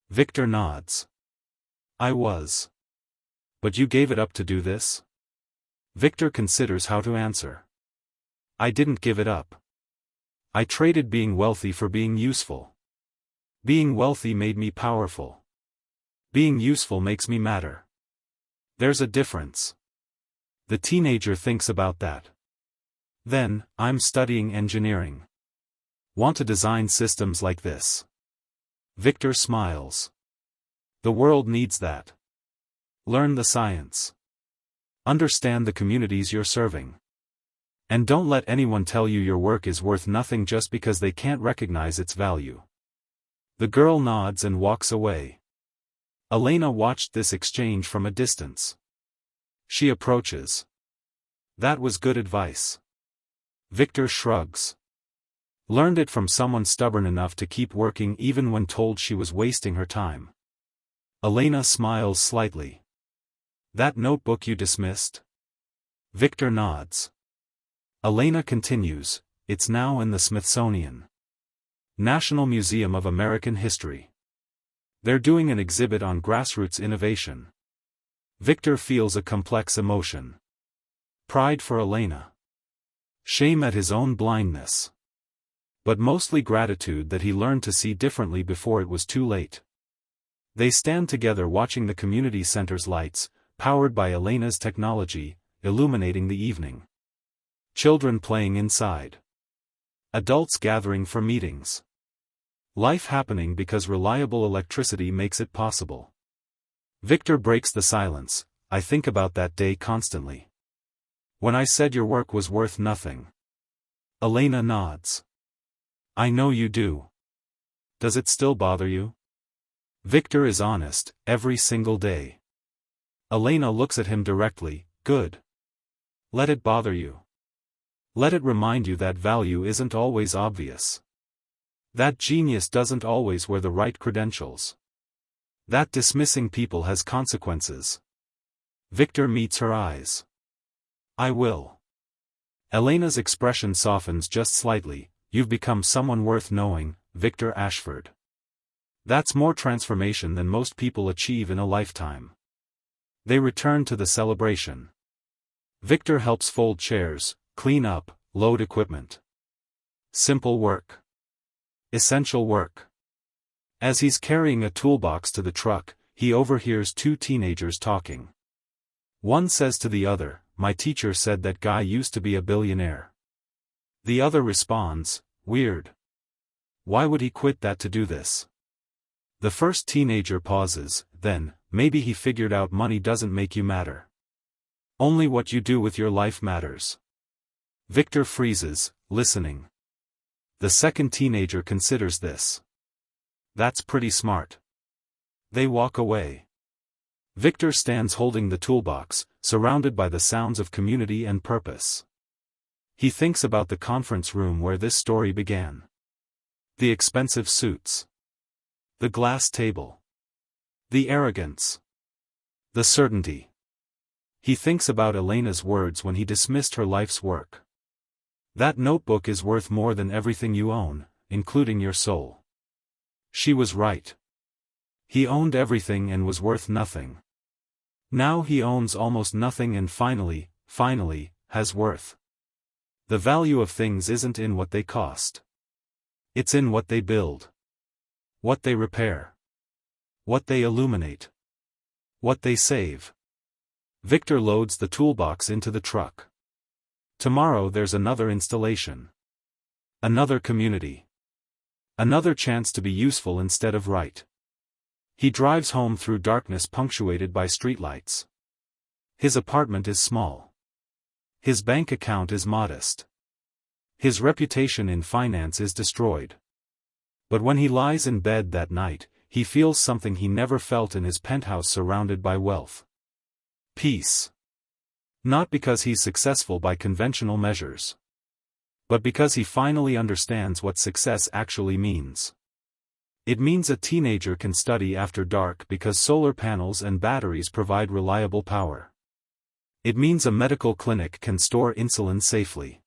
Victor nods. I was. But you gave it up to do this? Victor considers how to answer. I didn't give it up. I traded being wealthy for being useful. Being wealthy made me powerful. Being useful makes me matter. There's a difference. The teenager thinks about that. Then, I'm studying engineering. Want to design systems like this. Victor smiles. The world needs that. Learn the science. Understand the communities you're serving. And don't let anyone tell you your work is worth nothing just because they can't recognize its value. The girl nods and walks away. Elena watched this exchange from a distance. She approaches. That was good advice. Victor shrugs. Learned it from someone stubborn enough to keep working even when told she was wasting her time. Elena smiles slightly. That notebook you dismissed? Victor nods. Elena continues, it's now in the Smithsonian National Museum of American History. They're doing an exhibit on grassroots innovation. Victor feels a complex emotion. Pride for Elena. Shame at his own blindness. But mostly gratitude that he learned to see differently before it was too late. They stand together watching the community center's lights, powered by Elena's technology, illuminating the evening. Children playing inside. Adults gathering for meetings. Life happening because reliable electricity makes it possible. Victor breaks the silence. I think about that day constantly. When I said your work was worth nothing. Elena nods. I know you do. Does it still bother you? Victor is honest, every single day. Elena looks at him directly, good. Let it bother you. Let it remind you that value isn't always obvious. That genius doesn't always wear the right credentials. That dismissing people has consequences. Victor meets her eyes. I will. Elena's expression softens just slightly. You've become someone worth knowing, Victor Ashford. That's more transformation than most people achieve in a lifetime. They return to the celebration. Victor helps fold chairs, clean up, load equipment. Simple work. Essential work. As he's carrying a toolbox to the truck, he overhears two teenagers talking. One says to the other, "My teacher said that guy used to be a billionaire." The other responds, "Weird. Why would he quit that to do this?" The first teenager pauses, then, "Maybe he figured out money doesn't make you matter. Only what you do with your life matters." Victor freezes, listening. The second teenager considers this. That's pretty smart. They walk away. Victor stands holding the toolbox, surrounded by the sounds of community and purpose. He thinks about the conference room where this story began. The expensive suits. The glass table. The arrogance. The certainty. He thinks about Elena's words when he dismissed her life's work. That notebook is worth more than everything you own, including your soul. She was right. He owned everything and was worth nothing. Now he owns almost nothing and finally, has worth. The value of things isn't in what they cost. It's in what they build. What they repair. What they illuminate. What they save. Victor loads the toolbox into the truck. Tomorrow there's another installation. Another community. Another chance to be useful instead of right. He drives home through darkness punctuated by streetlights. His apartment is small. His bank account is modest. His reputation in finance is destroyed. But when he lies in bed that night, he feels something he never felt in his penthouse surrounded by wealth. Peace. Not because he's successful by conventional measures. But because he finally understands what success actually means. It means a teenager can study after dark because solar panels and batteries provide reliable power. It means a medical clinic can store insulin safely.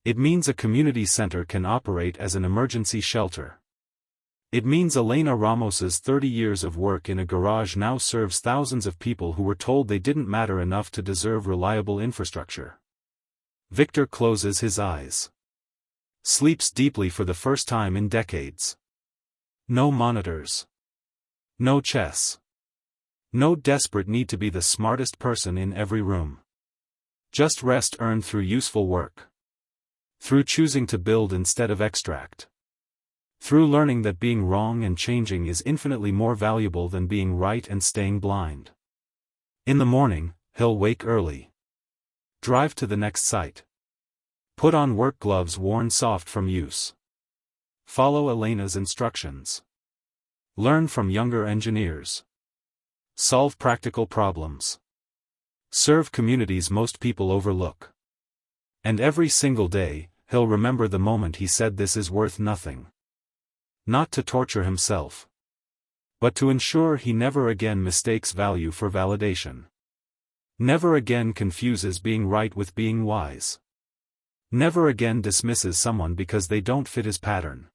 It means a community center can operate as an emergency shelter. It means Elena Ramos's 30 years of work in a garage now serves thousands of people who were told they didn't matter enough to deserve reliable infrastructure. Victor closes his eyes. Sleeps deeply for the first time in decades. No monitors. No chess. No desperate need to be the smartest person in every room. Just rest earned through useful work. Through choosing to build instead of extract. Through learning that being wrong and changing is infinitely more valuable than being right and staying blind. In the morning, he'll wake early. Drive to the next site. Put on work gloves worn soft from use. Follow Elena's instructions. Learn from younger engineers. Solve practical problems. Serve communities most people overlook. And every single day, he'll remember the moment he said this is worth nothing. Not to torture himself. But to ensure he never again mistakes value for validation. Never again confuses being right with being wise. Never again dismisses someone because they don't fit his pattern.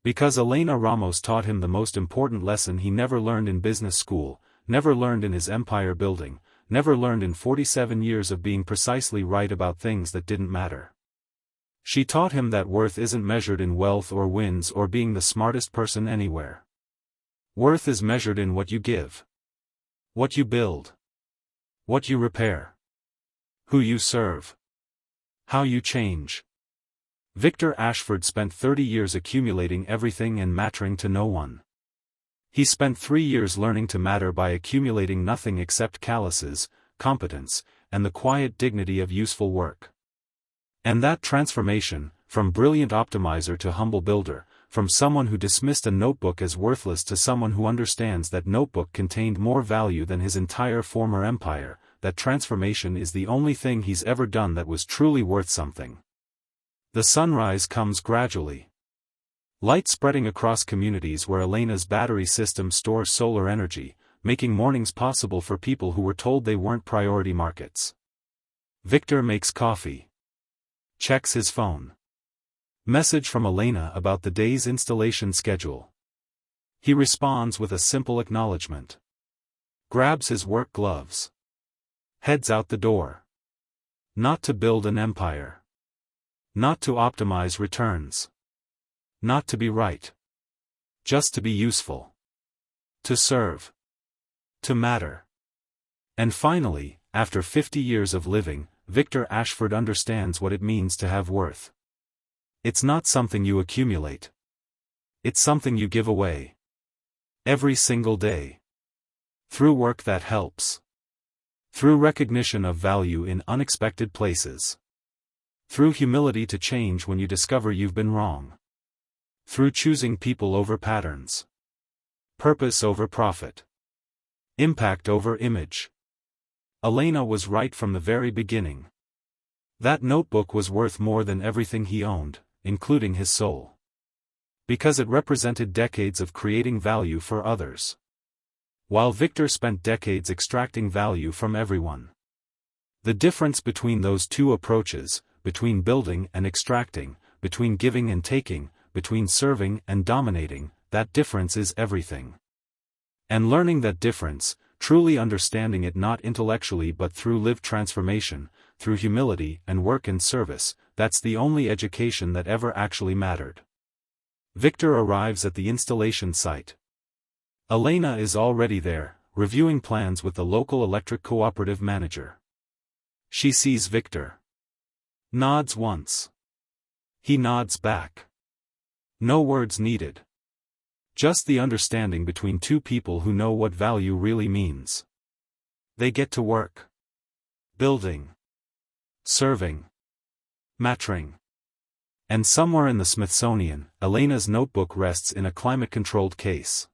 Because Elena Ramos taught him the most important lesson he never learned in business school, never learned in his empire building, never learned in 47 years of being precisely right about things that didn't matter. She taught him that worth isn't measured in wealth or wins or being the smartest person anywhere. Worth is measured in what you give. What you build. What you repair. Who you serve. How you change. Victor Ashford spent 30 years accumulating everything and mattering to no one. He spent 3 years learning to matter by accumulating nothing except calluses, competence, and the quiet dignity of useful work. And that transformation, from brilliant optimizer to humble builder, from someone who dismissed a notebook as worthless to someone who understands that notebook contained more value than his entire former empire, that transformation is the only thing he's ever done that was truly worth something. The sunrise comes gradually. Light spreading across communities where Elena's battery system stores solar energy, making mornings possible for people who were told they weren't priority markets. Victor makes coffee. Checks his phone. Message from Elena about the day's installation schedule. He responds with a simple acknowledgement. Grabs his work gloves. Heads out the door. Not to build an empire. Not to optimize returns. Not to be right. Just to be useful. To serve. To matter. And finally, after 50 years of living, Victor Ashford understands what it means to have worth. It's not something you accumulate. It's something you give away. Every single day. Through work that helps. Through recognition of value in unexpected places. Through humility to change when you discover you've been wrong. Through choosing people over patterns. Purpose over profit. Impact over image. Elena was right from the very beginning. That notebook was worth more than everything he owned, including his soul. Because it represented decades of creating value for others. While Victor spent decades extracting value from everyone. The difference between those two approaches, between building and extracting, between giving and taking, between serving and dominating, that difference is everything. And learning that difference, truly understanding it not intellectually but through lived transformation, through humility and work and service, that's the only education that ever actually mattered. Victor arrives at the installation site. Elena is already there, reviewing plans with the local electric cooperative manager. She sees Victor. Nods once. He nods back. No words needed. Just the understanding between two people who know what value really means. They get to work. Building. Serving. Mattering. And somewhere in the Smithsonian, Elena's notebook rests in a climate-controlled case.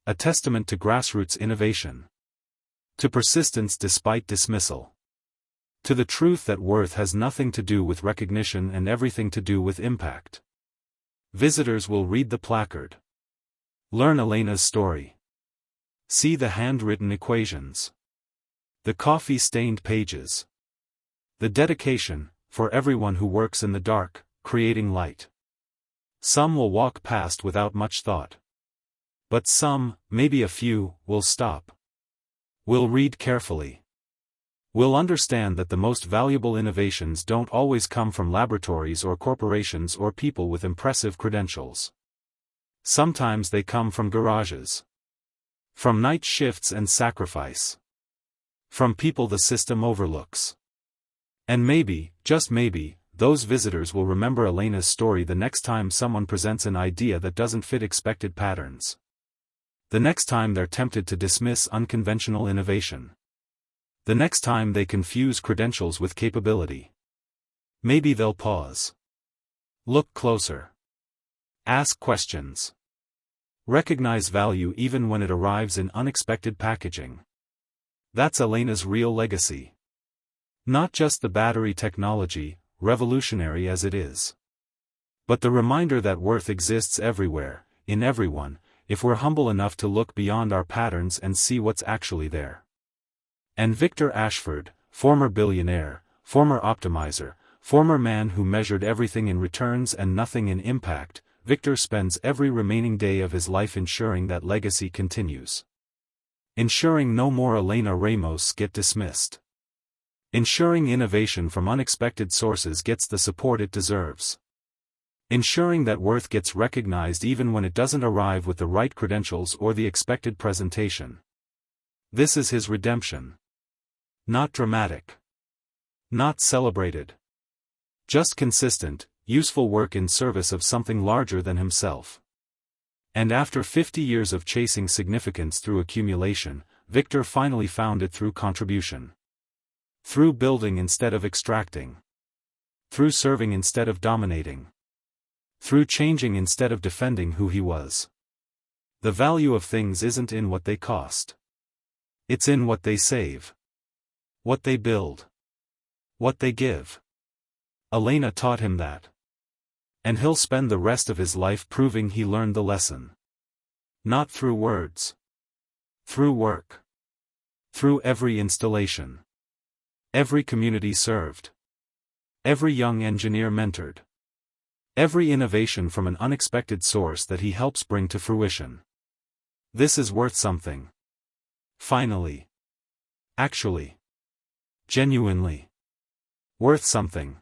A testament to grassroots innovation. To persistence despite dismissal. To the truth that worth has nothing to do with recognition and everything to do with impact. Visitors will read the placard. Learn Elena's story. See the handwritten equations. The coffee-stained pages. The dedication, for everyone who works in the dark, creating light. Some will walk past without much thought. But some, maybe a few, will stop. Will read carefully. Will understand that the most valuable innovations don't always come from laboratories or corporations or people with impressive credentials. Sometimes they come from garages. From night shifts and sacrifice. From people the system overlooks. And maybe, just maybe, those visitors will remember Elena's story the next time someone presents an idea that doesn't fit expected patterns. The next time they're tempted to dismiss unconventional innovation. The next time they confuse credentials with capability. Maybe they'll pause. Look closer. Ask questions. Recognize value even when it arrives in unexpected packaging. That's Elena's real legacy. Not just the battery technology, revolutionary as it is. But the reminder that worth exists everywhere, in everyone, if we're humble enough to look beyond our patterns and see what's actually there. And Victor Ashford, former billionaire, former optimizer, former man who measured everything in returns and nothing in impact, Victor spends every remaining day of his life ensuring that legacy continues. Ensuring no more Elena Ramos get dismissed. Ensuring innovation from unexpected sources gets the support it deserves. Ensuring that worth gets recognized even when it doesn't arrive with the right credentials or the expected presentation. This is his redemption. Not dramatic. Not celebrated. Just consistent, useful work in service of something larger than himself. And after 50 years of chasing significance through accumulation, Victor finally found it through contribution. Through building instead of extracting. Through serving instead of dominating. Through changing instead of defending who he was. The value of things isn't in what they cost. It's in what they save. What they build. What they give. Elena taught him that. And he'll spend the rest of his life proving he learned the lesson. Not through words. Through work. Through every installation. Every community served. Every young engineer mentored. Every innovation from an unexpected source that he helps bring to fruition. This is worth something. Finally. Actually. Genuinely. Worth something.